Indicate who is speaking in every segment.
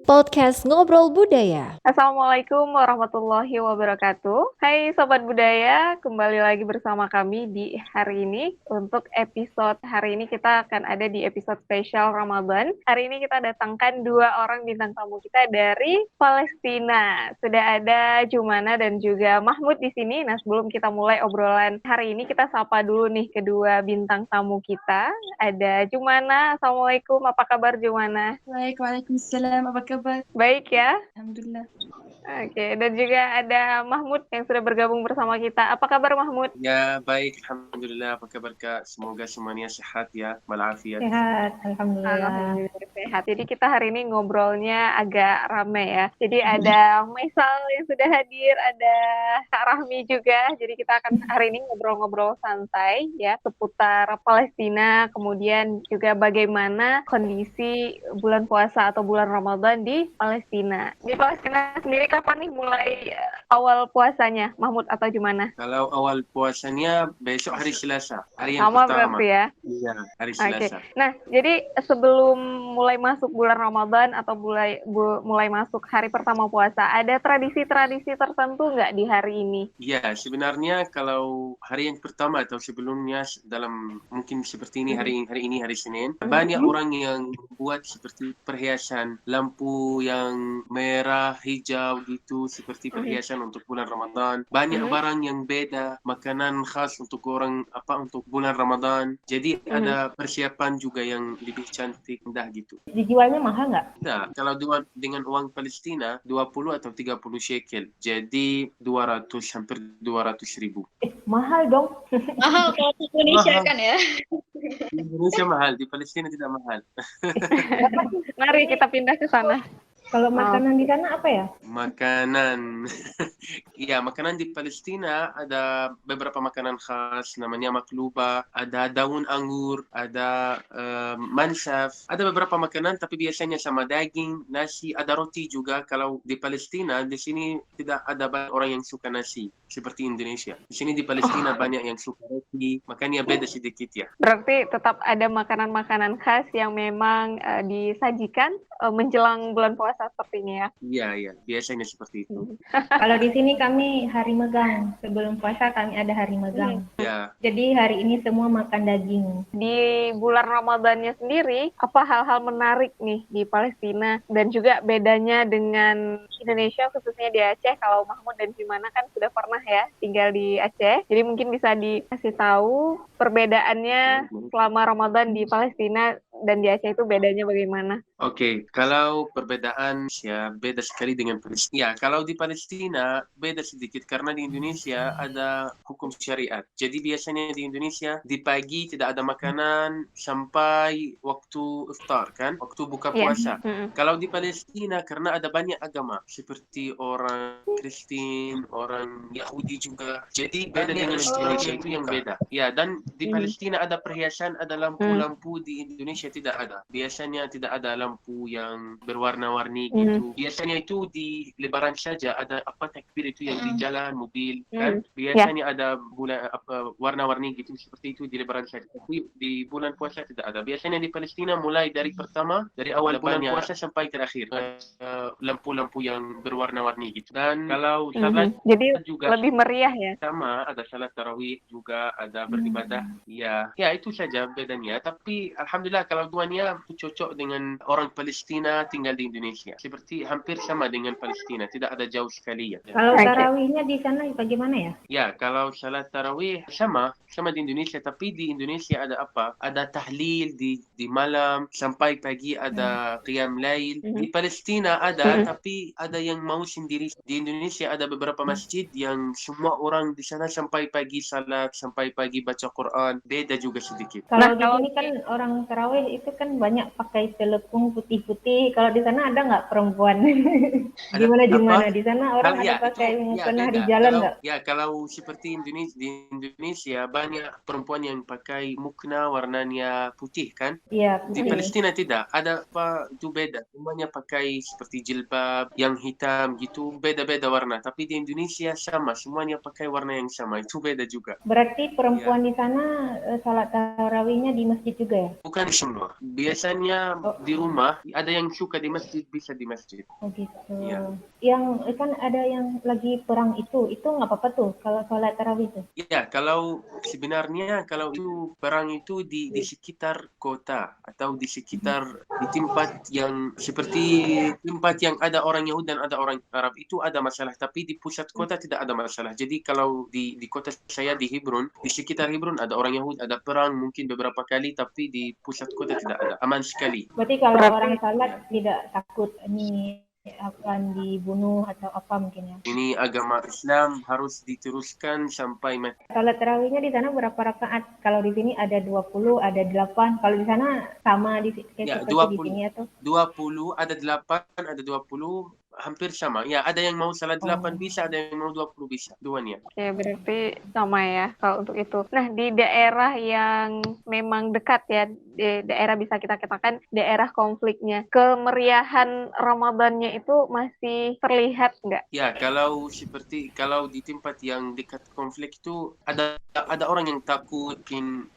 Speaker 1: Podcast Ngobrol Budaya.
Speaker 2: Assalamualaikum warahmatullahi wabarakatuh. Hai Sobat Budaya, kembali lagi bersama kami di hari ini. Untuk episode hari ini kita akan ada di episode spesial Ramadan. Hari ini kita datangkan dua orang bintang tamu kita dari Palestina. Sudah ada Jumana dan juga Mahmud di sini. Nah, sebelum kita mulai obrolan hari ini, kita sapa dulu nih kedua bintang tamu kita. Ada Jumana. Assalamualaikum, apa kabar Jumana?
Speaker 3: Baik, waalaikumsalam. Apa kabar?
Speaker 2: Baik ya.
Speaker 3: Alhamdulillah.
Speaker 2: Oke, dan juga ada Mahmud yang sudah bergabung bersama kita. Apa kabar Mahmud?
Speaker 4: Ya, baik. Alhamdulillah. Apa kabar Kak? Semoga semuanya sehat ya, walafiat.
Speaker 3: Sehat, alhamdulillah.
Speaker 2: Alhamdulillah sehat. Jadi kita hari ini ngobrolnya agak rame ya. Jadi ada Maisal yang sudah hadir, ada Kak Rahmi juga. Jadi kita akan hari ini ngobrol-ngobrol santai ya seputar Palestina, kemudian juga bagaimana kondisi bulan puasa atau bulan Ramadan di Palestina. Di Palestina sendiri kapan nih mulai awal puasanya, Mahmud atau gimana?
Speaker 4: Kalau awal puasanya besok hari Selasa, hari yang
Speaker 2: Sama
Speaker 4: pertama.
Speaker 2: berarti ya?
Speaker 4: Iya, hari Selasa.
Speaker 2: Nah, jadi sebelum mulai masuk bulan Ramadan atau mulai masuk hari pertama puasa, ada tradisi-tradisi tertentu nggak di hari ini?
Speaker 4: Iya, sebenarnya kalau hari yang pertama atau sebelumnya dalam mungkin seperti ini hari ini hari Senin, banyak orang yang buat seperti perhiasan lampu yang merah, hijau gitu seperti perhiasan untuk bulan Ramadan. Banyak barang yang beda, makanan khas untuk untuk bulan Ramadan. Jadi ada persiapan juga yang lebih cantik, indah gitu.
Speaker 3: Dijualnya mahal nggak?
Speaker 4: Nah, kalau dengan uang Palestina 20 atau 30 shekel. Jadi 200 hampir 200 ribu.
Speaker 3: Mahal dong.
Speaker 5: Mahal kalau di Indonesia
Speaker 4: Mahal.
Speaker 5: kan ya.
Speaker 4: Di Indonesia mahal, di Palestina tidak mahal.
Speaker 2: Mari kita pindah ke sana.
Speaker 3: Kalau makanan di sana apa ya?
Speaker 4: Makanan. Iya, makanan di Palestina ada beberapa makanan khas, namanya makluba, ada daun anggur, ada mansaf. Ada beberapa makanan tapi biasanya sama daging, nasi, ada roti juga. Kalau di Palestina, di sini tidak ada banyak orang yang suka nasi seperti Indonesia. Di sini di Palestina banyak yang suka roti, makanya beda sedikit ya.
Speaker 2: Berarti tetap ada makanan-makanan khas yang memang disajikan menjelang bulan puasa seperti ini ya?
Speaker 4: Iya, biasanya seperti itu.
Speaker 3: Kalau di sini kami hari megang. Sebelum puasa kami ada hari megang.
Speaker 4: Ya.
Speaker 3: Jadi hari ini semua makan daging.
Speaker 2: Di bulan Ramadannya sendiri, apa hal-hal menarik nih di Palestina dan juga bedanya dengan Indonesia khususnya di Aceh? Kalau Mahmud dan Jumana kan sudah pernah ya tinggal di Aceh, jadi mungkin bisa dikasih tahu perbedaannya selama Ramadan di Palestina dan di Aceh itu bedanya bagaimana?
Speaker 4: Oke, kalau perbedaan ya beda sekali dengan Palestina. Ya, kalau di Palestina beda sedikit karena di Indonesia ada hukum syariat. Jadi biasanya di Indonesia di pagi tidak ada makanan sampai waktu iftar kan, waktu buka puasa. Kalau di Palestina karena ada banyak agama seperti orang Kristen, orang Yahudi juga. Jadi beda dengan Indonesia, itu yang beda. Ya, dan di Palestina ada perhiasan, ada lampu-lampu, di Indonesia tidak ada. Biasanya tidak ada lampu yang berwarna-warni gitu. Biasanya itu di Lebaran saja ada takbir itu yang di jalan mobil kan. Biasanya ada warna-warni gitu seperti itu di Lebaran saja. Tapi di bulan puasa tidak ada. Biasanya di Palestina mulai dari awal bulan puasa sampai terakhir lampu-lampu yang berwarna-warni gitu. Dan kalau salat
Speaker 2: jadi
Speaker 4: juga
Speaker 2: lebih meriah ya.
Speaker 4: sama, ada salat tarawih juga, ada beribadah. Ya itu saja bedanya. Tapi alhamdulillah kalau duanya cocok dengan orang Palestina tinggal di Indonesia. Seperti hampir sama dengan Palestina, tidak ada jauh sekali ya.
Speaker 3: Kalau tarawihnya di sana bagaimana ya?
Speaker 4: Ya, kalau salat tarawih sama di Indonesia, tapi di Indonesia ada apa? Ada tahlil di malam sampai pagi, ada qiyam lail. Di Palestina ada, tapi ada yang mau sendiri. Di Indonesia ada beberapa masjid yang semua orang di sana sampai pagi salat, sampai pagi baca Quran. Beda juga sedikit.
Speaker 3: Kalau di sini kan orang tarawih itu kan banyak pakai telepung putih-putih. Kalau di sana ada nggak perempuan? Gimana di sana orang ada pakai mukena di jalan nggak?
Speaker 4: Ya, kalau seperti di Indonesia banyak perempuan yang pakai mukena warnanya putih kan?
Speaker 3: Iya,
Speaker 4: Di
Speaker 3: putih.
Speaker 4: Palestina tidak, ada apa itu beda. Semuanya pakai seperti jilbab yang hitam gitu, beda-beda warna. Tapi di Indonesia sama, semuanya pakai warna yang sama. Itu beda juga.
Speaker 3: Berarti perempuan di sana salat tarawihnya di masjid juga ya?
Speaker 4: Bukan semua. Biasanya di rumah, ada yang suka di masjid, bisa di masjid.
Speaker 3: Oh gitu.
Speaker 4: Iya.
Speaker 3: Yang kan ada yang lagi perang itu nggak apa-apa tuh kalau sholat tarawih itu.
Speaker 4: Ya, kalau sebenarnya kalau itu perang itu di sekitar kota atau di sekitar di tempat yang seperti tempat yang ada orang Yahudi dan ada orang Arab itu ada masalah, tapi di pusat kota tidak ada masalah. Jadi kalau di kota saya di Hebron, di sekitar Hebron ada orang Yahudi, ada perang mungkin beberapa kali, tapi di pusat kota tidak ada, aman sekali.
Speaker 3: Berarti kalau orang salat tidak takut ini akan dibunuh atau apa mungkin ya?
Speaker 4: Ini agama Islam harus diteruskan sampai mati.
Speaker 3: Salat tarawihnya di sana berapa rakaat? Kalau di sini ada 20, ada 8. Kalau di sana sama
Speaker 4: Ya,
Speaker 3: seperti di sini atau?
Speaker 4: 20, ada 8, ada 20, hampir sama. Ya, ada yang mau salat 8 bisa, ada yang mau 20 bisa. Duanya.
Speaker 2: Oke, berarti sama ya kalau untuk itu. Nah, di daerah yang memang dekat ya, di daerah bisa kita katakan daerah konfliknya, kemeriahan Ramadannya itu masih terlihat nggak?
Speaker 4: Ya, kalau di tempat yang dekat konflik itu ada orang yang takut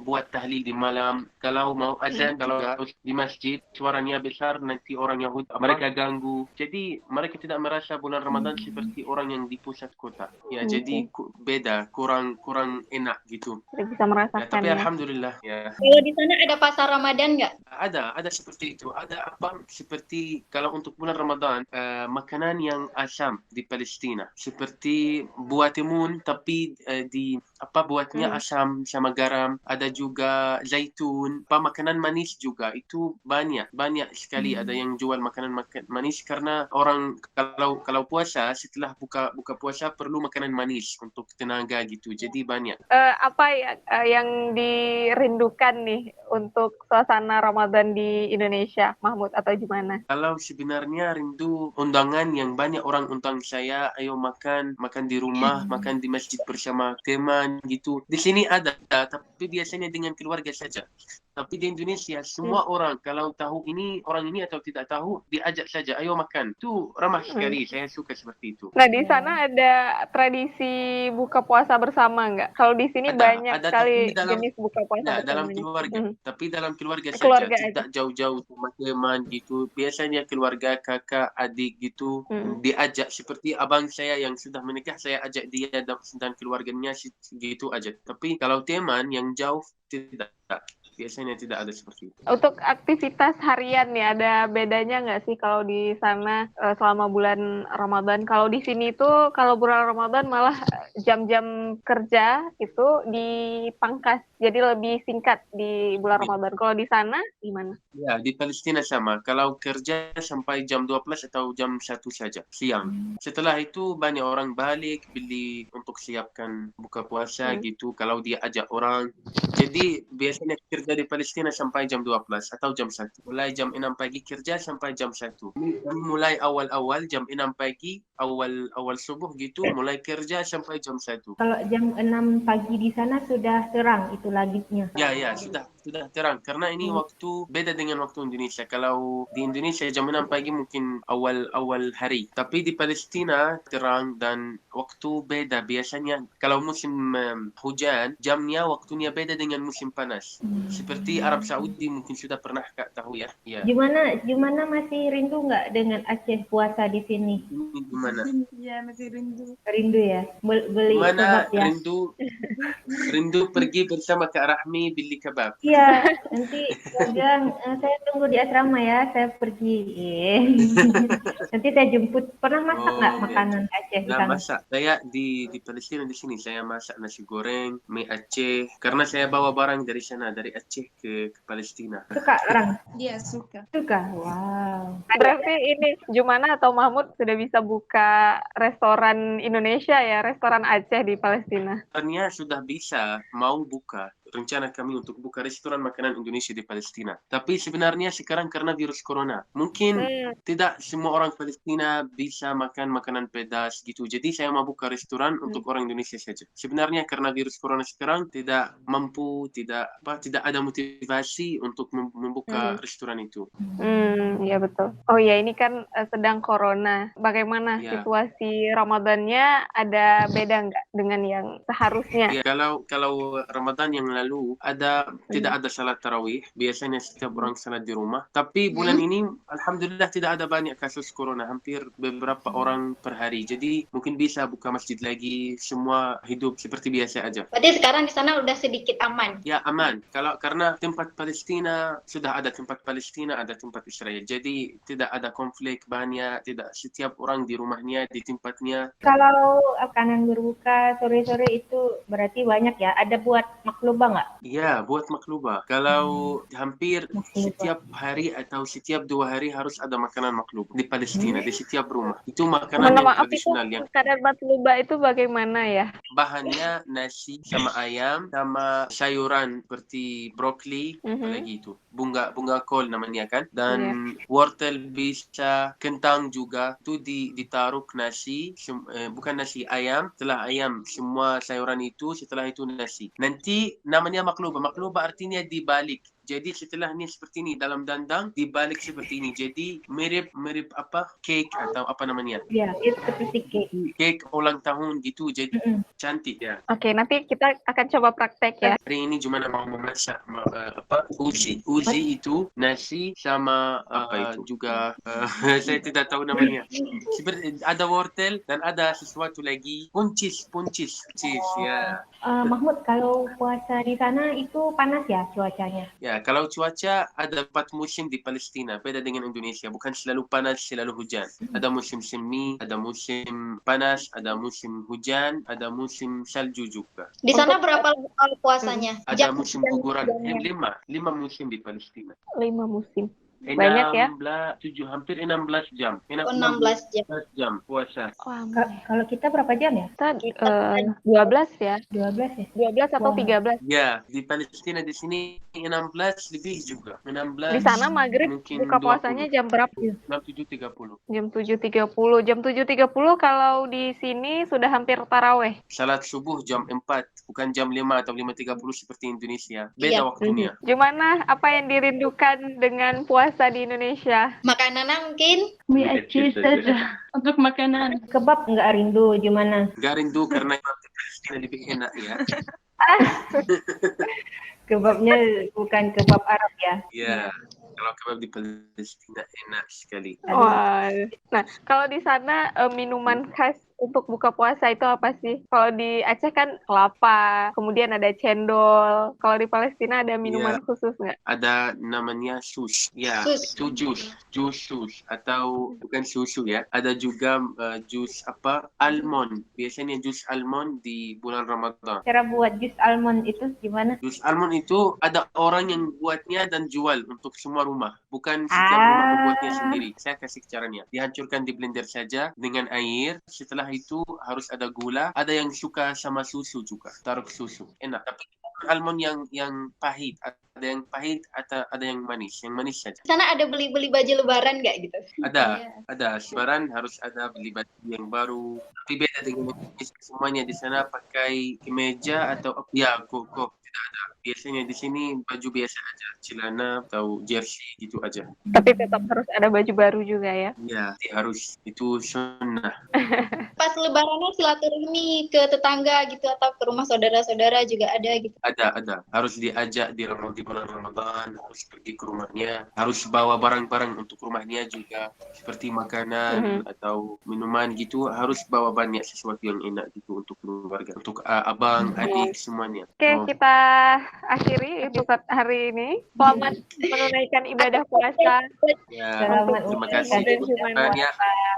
Speaker 4: buat tahlil di malam. Kalau mau azan, kalau harus di masjid, suaranya besar, nanti orang Yahudi mereka ganggu. Jadi mereka tidak merasa bulan Ramadan seperti orang yang di pusat kota. Ya, jadi beda, kurang enak gitu.
Speaker 2: Kita bisa merasakan
Speaker 4: Ya, tapi
Speaker 2: ya.
Speaker 4: alhamdulillah ya.
Speaker 5: Kalau di sana ada pasar Ramadan nggak?
Speaker 4: Ada seperti itu. Ada apa seperti kalau untuk bulan Ramadan makanan yang asam di Palestina seperti buah timun tapi buatnya asam sama garam. Ada juga zaitun, makanan manis juga itu banyak sekali. Ada yang jual makanan manis karena orang kalau puasa setelah buka puasa perlu makanan manis untuk tenaga gitu. Jadi banyak.
Speaker 2: Apa yang dirindukan nih untuk suasana Ramadan di Indonesia, Mahmud atau gimana?
Speaker 4: Kalau sebenarnya rindu undangan yang banyak orang undang saya, ayo makan di rumah, makan di masjid bersama teman gitu. Di sini ada, tapi biasanya dengan keluarga saja. Tapi di Indonesia semua orang kalau tahu orang ini atau tidak tahu diajak saja, ayo makan. Itu ramah sekali, saya suka seperti itu.
Speaker 2: Nah, di sana ada tradisi buka puasa bersama nggak? Kalau di sini banyak sekali jenis buka puasa bersama.
Speaker 4: Dalam keluarga. Tapi dalam keluarga saja,
Speaker 2: Keluarga
Speaker 4: tidak jauh-jauh teman-teman gitu. Biasanya keluarga kakak, adik gitu diajak. Seperti abang saya yang sudah menikah, saya ajak dia dan keluarganya gitu aja. Tapi kalau teman yang jauh tidak. Biasanya tidak ada seperti itu.
Speaker 2: Untuk aktivitas harian nih, ada bedanya nggak sih kalau di sana selama bulan Ramadan? Kalau di sini tuh, kalau bulan Ramadan malah jam-jam kerja itu dipangkas, jadi lebih singkat di bulan Ramadan. Kalau di sana gimana?
Speaker 4: Ya, di Palestina sama. Kalau kerja sampai jam 12 atau jam 1 saja, siang. Setelah itu banyak orang balik, beli untuk siapkan buka puasa gitu. Kalau dia ajak orang. Jadi biasanya kerja di Palestina sampai jam 12 atau jam 1. Mulai jam 6 pagi kerja sampai jam 1. Mulai awal-awal jam 6 pagi, awal subuh gitu, mulai kerja sampai jam 1.
Speaker 3: Kalau jam 6 pagi di sana sudah terang itu langitnya.
Speaker 4: Ya, sudah terang. Karena ini waktu beda dengan waktu Indonesia. Kalau di Indonesia jam 6 pagi mungkin awal hari. Tapi di Palestina terang dan waktu beda. Biasanya kalau musim hujan, jamnya waktunya beda dengan musim panas. Seperti Arab Saudi mungkin sudah pernah tahu ya.
Speaker 3: Gimana masih rindu nggak dengan Aceh puasa di sini?
Speaker 4: Gimana?
Speaker 5: Iya, masih rindu.
Speaker 3: Rindu ya? Beli
Speaker 4: Gimana
Speaker 3: kebab ya?
Speaker 4: rindu pergi bersama Kak Rahmi beli kebab.
Speaker 3: Iya, nanti saya tunggu di asrama ya, saya pergi. Nanti saya jemput. Pernah masak nggak makanan Aceh di sana?
Speaker 4: Masak. Saya di Palestina di sini saya masak nasi goreng, mie Aceh. Karena saya bawa barang dari sana, dari Aceh ke Palestina.
Speaker 3: Suka orang?
Speaker 5: Iya, suka.
Speaker 3: Suka. Wow.
Speaker 2: Berarti ini Jumana atau Mahmud sudah bisa buka restoran Indonesia ya, restoran Aceh di Palestina?
Speaker 4: Sebenarnya sudah bisa mau buka, rencana kami untuk buka restoran makanan Indonesia di Palestina. Tapi sebenarnya sekarang karena virus corona, mungkin tidak semua orang Palestina bisa makan makanan pedas gitu. Jadi saya mau buka restoran untuk orang Indonesia saja. Sebenarnya karena virus corona sekarang tidak mampu, tidak ada motivasi untuk membuka restoran itu.
Speaker 2: Ya betul. Oh ya, ini kan sedang corona. Bagaimana
Speaker 4: Ya.
Speaker 2: situasi Ramadannya? Ada beda nggak dengan yang seharusnya?
Speaker 4: Ya, kalau Ramadan yang lalu tidak ada salat tarawih, biasanya setiap orang salat di rumah. Tapi bulan ini alhamdulillah tidak ada banyak kasus corona, hampir beberapa orang per hari. Jadi mungkin bisa buka masjid lagi, semua hidup seperti biasa aja.
Speaker 5: Berarti sekarang di sana udah sedikit aman.
Speaker 4: Ya, aman. Karena tempat Palestina sudah ada tempat Palestina, ada tempat Israel. Jadi tidak ada konflik banyak, tidak setiap orang di rumahnya, di tempatnya.
Speaker 3: Kalau makanan berbuka sore-sore itu berarti banyak ya. Ada buat maklubah nggak?
Speaker 4: Ya, buat maklubah. Kalau hampir
Speaker 3: Maklubah.
Speaker 4: setiap hari atau setiap 2 hari harus ada makanan maklubah di Palestina, di setiap rumah. Itu makanan
Speaker 2: Mohon
Speaker 4: yang
Speaker 2: maaf, itu
Speaker 4: tradisional yang
Speaker 2: kadar matlubah itu bagaimana ya?
Speaker 4: bahannya nasi sama ayam sama sayuran seperti brokoli, apalagi itu bunga kol namanya kan, dan wortel bisa, kentang juga. Itu ditaruh nasi, bukan nasi, ayam. Setelah ayam semua sayuran itu, setelah itu nasi. Nanti namanya maklubah. Maklubah artinya dibalik. Jadi setelahnya seperti ini, dalam dandang dibalik seperti ini. Jadi mirip cake atau apa namanya?
Speaker 3: Ya, itu seperti cake.
Speaker 4: Cake ulang tahun gitu. Jadi cantik ya.
Speaker 2: Oke, nanti kita akan coba praktek ya.
Speaker 4: Hari ini cuma mau memasak uzi. Uzi itu nasi sama apa itu juga saya tidak tahu namanya. Seperti ada wortel dan ada sesuatu lagi, puncis ya.
Speaker 3: Mahmud, kalau puasa di sana itu panas ya cuacanya?
Speaker 4: Ya, kalau cuaca ada 4 musim di Palestina, beda dengan Indonesia. Bukan selalu panas, selalu hujan. Ada musim semi, ada musim panas, ada musim hujan, ada musim salju juga.
Speaker 5: Di sana berapa lama puasanya?
Speaker 4: Ada musim guguran. 5 musim di Palestina.
Speaker 2: 5 musim. Banyak ya?
Speaker 4: 16, hampir 16 jam.
Speaker 5: 16 jam.
Speaker 4: jam puasa.
Speaker 3: Kalau kita berapa jam ya?
Speaker 2: Kita 12 ya?
Speaker 3: 12 ya?
Speaker 2: 12 atau 13?
Speaker 4: Ya, di Palestina di sini 16 lebih juga. 16.
Speaker 2: Di sana maghrib
Speaker 4: mungkin
Speaker 2: buka puasanya jam berapa?
Speaker 4: 7.30.
Speaker 2: Jam 7.30. Jam 7.30 kalau di sini sudah hampir taraweh.
Speaker 4: Salat subuh jam 4, bukan jam 5 atau 5.30 seperti Indonesia. Beda
Speaker 5: Iya.
Speaker 4: waktunya.
Speaker 2: Gimana? Apa yang dirindukan dengan puasa di Indonesia?
Speaker 5: Makanannya mungkin
Speaker 6: Mie aci saja untuk makanan.
Speaker 3: Kebab nggak rindu gimana?
Speaker 4: Gak rindu karena kebab di Palestina lebih enak ya.
Speaker 3: Kebabnya bukan kebab Arab ya?
Speaker 4: Ya, kalau kebab di Palestina enak sekali.
Speaker 2: Wah. Nah, kalau di sana minuman khas untuk buka puasa itu apa sih? Kalau di Aceh kan kelapa, kemudian ada cendol. Kalau di Palestina ada minuman khusus nggak?
Speaker 4: Ada namanya sus. Ya,
Speaker 5: Sus.
Speaker 4: itu jus atau bukan susu ya. Ada juga jus almond. Biasanya jus almond di bulan Ramadan.
Speaker 3: Cara buat jus almond itu gimana?
Speaker 4: Jus almond itu ada orang yang buatnya dan jual untuk semua rumah. Bukan setiap rumah membuatnya sendiri. Saya kasih caranya. Dihancurkan di blender saja dengan air. Setelah itu harus ada gula. Ada yang suka sama susu juga. Taruh susu. Enak. Tapi almond yang pahit. Ada yang pahit atau ada yang manis. Yang manis saja.
Speaker 5: di sana ada beli-beli baju lebaran nggak gitu?
Speaker 4: Ada. Lebaran harus ada beli baju yang baru. Tapi beda dengan Indonesia. Semuanya di sana pakai kemeja atau koko. Tidak ada. Biasanya di sini baju biasa aja, celana atau jersey gitu aja.
Speaker 2: Tapi tetap harus ada baju baru juga ya?
Speaker 4: Ya, harus, itu sunnah.
Speaker 5: Pas lebarannya silaturahmi ke tetangga gitu atau ke rumah saudara-saudara juga ada gitu.
Speaker 4: Ada. Harus diajak di bulan Ramadan, harus pergi ke rumahnya, harus bawa barang-barang untuk rumahnya juga, seperti makanan atau minuman gitu, harus bawa banyak sesuatu yang enak gitu untuk keluarga, untuk abang, adik, semuanya.
Speaker 2: Oke, kita akhiri episode hari ini. Selamat menunaikan ibadah puasa.
Speaker 4: Ya,
Speaker 3: Selamat
Speaker 4: terima
Speaker 3: menunaikan
Speaker 4: kasih
Speaker 2: ibadah
Speaker 4: banyak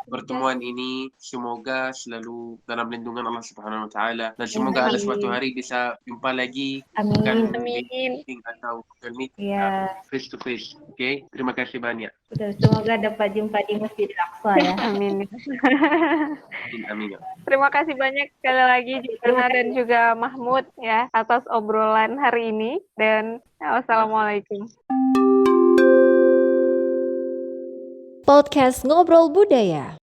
Speaker 4: pertemuan ini. Semoga selalu dalam lindungan Allah Subhanahu Wa Taala, dan semoga ada suatu hari bisa jumpa lagi.
Speaker 3: Amin.
Speaker 2: Amin.
Speaker 4: Meeting atau Google Meet
Speaker 3: Ya.
Speaker 4: face to face. Oke, terima kasih banyak.
Speaker 3: Sudah, semoga dapat jumpa di Masjid Al-Aqsa ya.
Speaker 2: Amin.
Speaker 4: Amin.
Speaker 2: Terima kasih banyak sekali lagi Jana dan juga Mahmud ya atas obrolan hari ini dan wassalamualaikum.
Speaker 1: Podcast Ngobrol Budaya.